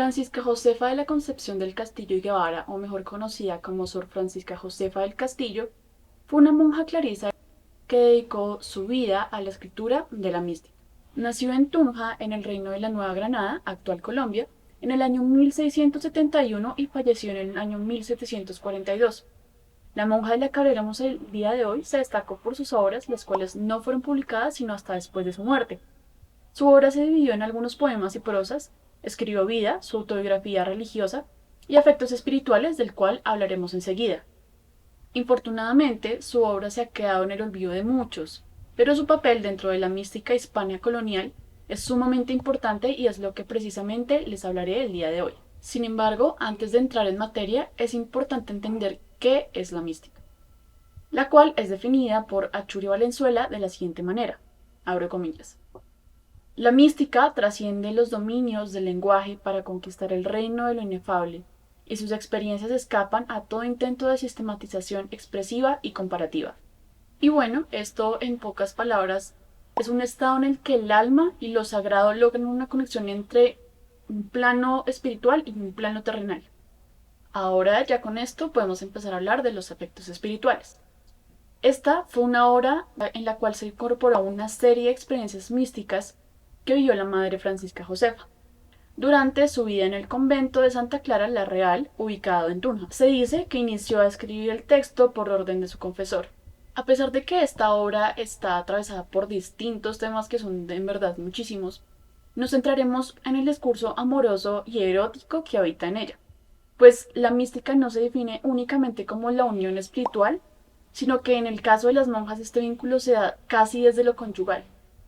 Francisca Josefa de la Concepción del Castillo y Guevara, o mejor conocida como Sor Francisca Josefa del Castillo, fue una monja clarisa que dedicó su vida a la escritura de la mística. Nació en Tunja, en el Reino de la Nueva Granada, actual Colombia, en el año 1671 y falleció en el año 1742. La monja de la que hablaremos el día de hoy se destacó por sus obras, las cuales no fueron publicadas sino hasta después de su muerte. Su obra se dividió en algunos poemas y prosas, escribió vida, su autobiografía religiosa y afectos espirituales, del cual hablaremos enseguida. Infortunadamente, su obra se ha quedado en el olvido de muchos, pero su papel dentro de la mística hispana colonial es sumamente importante y es lo que precisamente les hablaré el día de hoy. Sin embargo, antes de entrar en materia, es importante entender qué es la mística, la cual es definida por Achuri Valenzuela de la siguiente manera, abro comillas. La mística trasciende los dominios del lenguaje para conquistar el reino de lo inefable, y sus experiencias escapan a todo intento de sistematización expresiva y comparativa. Y bueno, esto en pocas palabras es un estado en el que el alma y lo sagrado logran una conexión entre un plano espiritual y un plano terrenal. Ahora ya con esto podemos empezar a hablar de los aspectos espirituales. Esta fue una obra en la cual se incorporó una serie de experiencias místicas que vivió la Madre Francisca Josefa durante su vida en el convento de Santa Clara la Real, ubicado en Tunja. Se dice que inició a escribir el texto por orden de su confesor. A pesar de que esta obra está atravesada por distintos temas que son en verdad muchísimos, nos centraremos en el discurso amoroso y erótico que habita en ella, pues la mística no se define únicamente como la unión espiritual, sino que en el caso de las monjas este vínculo se da casi desde lo conyugal.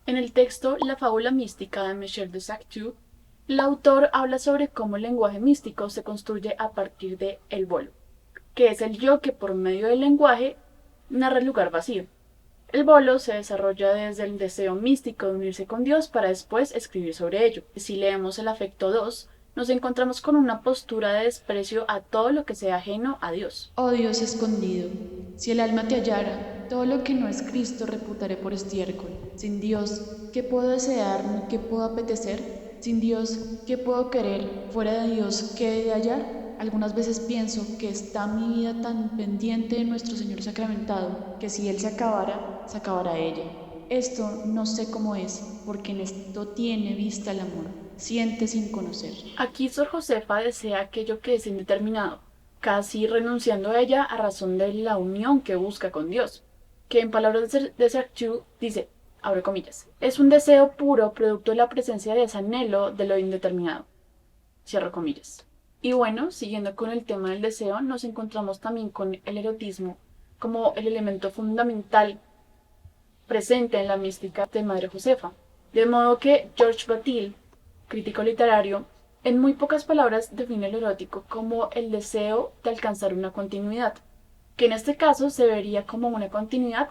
En el texto La fábula mística de Michel de Sactu, el autor habla sobre cómo el lenguaje místico se construye a partir de el bolo, que es el yo que por medio del lenguaje narra el lugar vacío. El bolo se desarrolla desde el deseo místico de unirse con Dios para después escribir sobre ello. Si leemos el afecto 2, nos encontramos con una postura de desprecio a todo lo que sea ajeno a Dios. Oh Dios escondido, si el alma te hallara, todo lo que no es Cristo reputaré por estiércol. Sin Dios, ¿qué puedo desear ni qué puedo apetecer? Sin Dios, ¿qué puedo querer? Fuera de Dios, ¿qué he de hallar? Algunas veces pienso que está mi vida tan pendiente de nuestro Señor sacramentado, que si Él se acabará ella. Esto no sé cómo es, porque en esto tiene vista el amor, siente sin conocer. Aquí Sor Josefa desea aquello que es indeterminado, casi renunciando a ella a razón de la unión que busca con Dios, que en palabras de Sartre dice, abre comillas, es un deseo puro producto de la presencia de ese anhelo de lo indeterminado, cierro comillas. Y bueno, siguiendo con el tema del deseo, nos encontramos también con el erotismo como el elemento fundamental presente en la mística de Madre Josefa. De modo que George Batil, crítico literario, en muy pocas palabras define el erótico como el deseo de alcanzar una continuidad, que en este caso se vería como una continuidad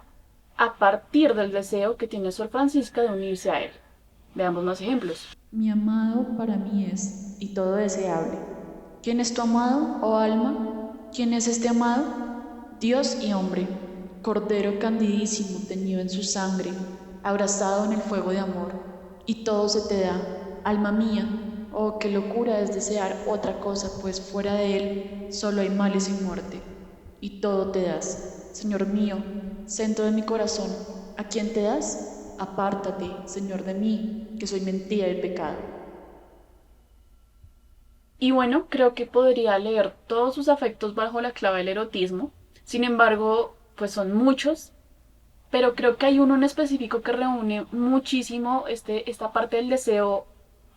a partir del deseo que tiene Sor Francisca de unirse a él. Veamos más ejemplos. Mi amado para mí es, y todo deseable. ¿Quién es tu amado, oh alma? ¿Quién es este amado? Dios y hombre, cordero candidísimo teñido en su sangre, abrazado en el fuego de amor, y todo se te da, alma mía. Oh, qué locura es desear otra cosa, pues fuera de él solo hay males y muerte, y todo te das, Señor mío, centro de mi corazón. ¿A quién te das? Apártate, Señor, de mí, que soy mentira y pecado. Y bueno, creo que podría leer todos sus afectos bajo la clave del erotismo. Sin embargo, pues son muchos, pero creo que hay uno en específico que reúne muchísimo esta parte del deseo,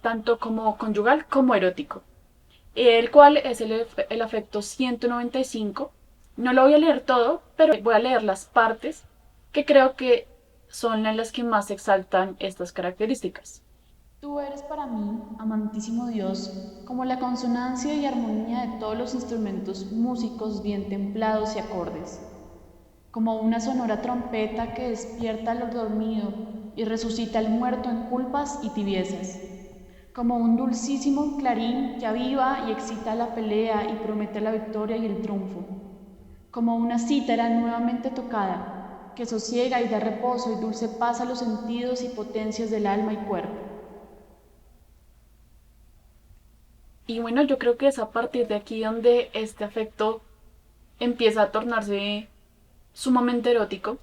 tanto como conyugal como erótico, el cual es el afecto 195. No lo voy a leer todo, pero voy a leer las partes que creo que son en las que más exaltan estas características. Tú eres para mí, amantísimo Dios, como la consonancia y armonía de todos los instrumentos músicos bien templados y acordes, como una sonora trompeta que despierta al dormido y resucita al muerto en culpas y tibiezas, como un dulcísimo clarín que aviva y excita la pelea y promete la victoria y el triunfo, como una cítara nuevamente tocada, que sosiega y da reposo y dulce paz a los sentidos y potencias del alma y cuerpo. Y bueno, yo creo que es a partir de aquí donde este afecto empieza a tornarse sumamente erótico.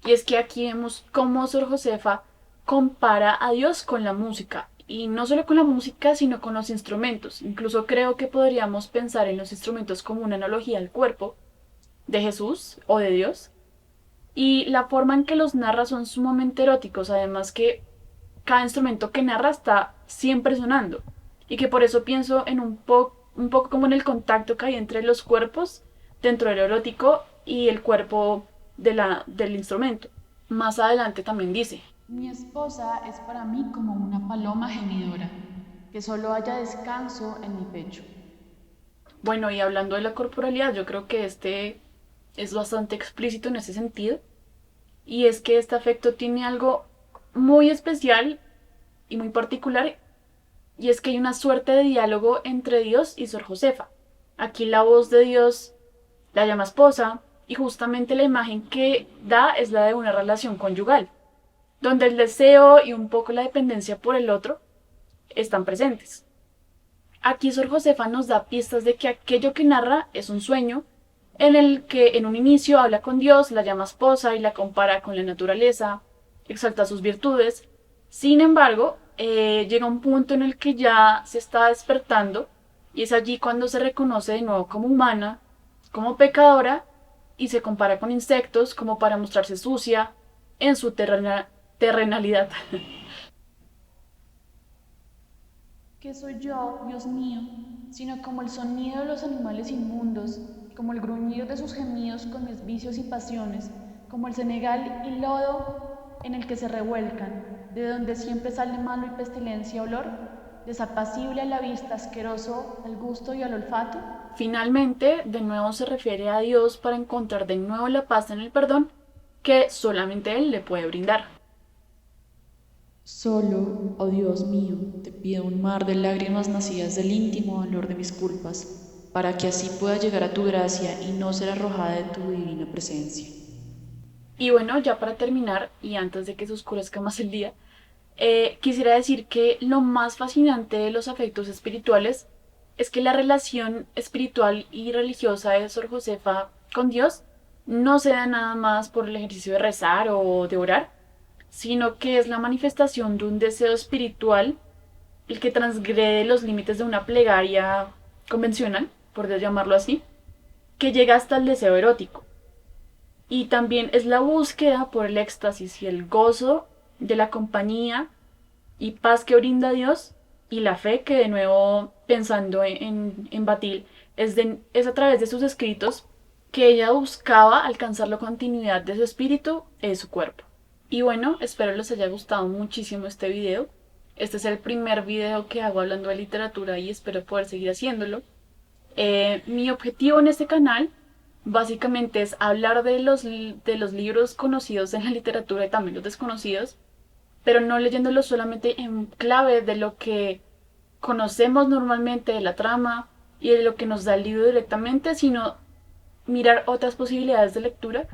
Y es que aquí vemos cómo Sor Josefa compara a Dios con la música. Y no solo con la música, sino con los instrumentos. Incluso creo que podríamos pensar en los instrumentos como una analogía al cuerpo de Jesús o de Dios. Y la forma en que los narra son sumamente eróticos. Además que cada instrumento que narra está siempre sonando. Y que por eso pienso en un poco como en el contacto que hay entre los cuerpos dentro del erótico y el cuerpo del instrumento. Más adelante también dice, Mi esposa es para mí como una paloma gemidora, que solo haya descanso en mi pecho. bueno, y hablando de la corporalidad, yo creo que este es bastante explícito en ese sentido. Y es que este afecto tiene algo muy especial y muy particular, y es que hay una suerte de diálogo entre Dios y Sor Josefa. Aquí la voz de Dios la llama esposa, y justamente la imagen que da es la de una relación conyugal, donde el deseo y un poco la dependencia por el otro están presentes. Aquí Sor Josefa nos da pistas de que aquello que narra es un sueño en el que en un inicio habla con Dios, la llama esposa y la compara con la naturaleza, exalta sus virtudes. Sin embargo, llega un punto en el que ya se está despertando y es allí cuando se reconoce de nuevo como humana, como pecadora y se compara con insectos como para mostrarse sucia en su terrenalidad. ¿Qué soy yo, Dios mío, sino como el sonido de los animales inmundos, como el gruñir de sus gemidos con mis vicios y pasiones, como el cenagal y lodo en el que se revuelcan, de donde siempre sale malo y pestilencia olor, desapacible a la vista, asqueroso al gusto y al olfato? Finalmente, de nuevo se refiere a Dios para encontrar de nuevo la paz en el perdón que solamente Él le puede brindar. Solo, oh Dios mío, te pido un mar de lágrimas nacidas del íntimo dolor de mis culpas, para que así pueda llegar a tu gracia y no ser arrojada de tu divina presencia. Y bueno, ya para terminar, y antes de que se oscurezca más el día, quisiera decir que lo más fascinante de los afectos espirituales es que la relación espiritual y religiosa de Sor Josefa con Dios no se da nada más por el ejercicio de rezar o de orar, sino que es la manifestación de un deseo espiritual el que transgrede los límites de una plegaria convencional, por llamarlo así, que llega hasta el deseo erótico. Y también es la búsqueda por el éxtasis y el gozo de la compañía y paz que brinda Dios y la fe que de nuevo pensando en Batil es a través de sus escritos que ella buscaba alcanzar la continuidad de su espíritu y de su cuerpo. Y bueno, espero les haya gustado muchísimo este video. Este es el primer video que hago hablando de literatura y espero poder seguir haciéndolo. Mi objetivo en este canal básicamente es hablar de los libros conocidos en la literatura y también los desconocidos, pero no leyéndolos solamente en clave de lo que conocemos normalmente de la trama y de lo que nos da el libro directamente, sino mirar otras posibilidades de lectura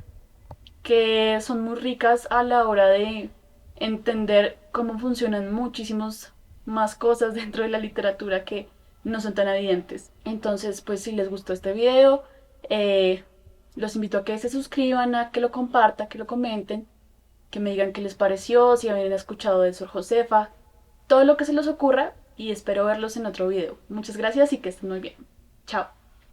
que son muy ricas a la hora de entender cómo funcionan muchísimas más cosas dentro de la literatura que no son tan evidentes. Entonces, pues si les gustó este video, eh, los invito a que se suscriban, a que lo compartan, que lo comenten, que me digan qué les pareció, si habían escuchado de Sor Josefa, todo lo que se les ocurra y espero verlos en otro video. Muchas gracias y que estén muy bien. Chao.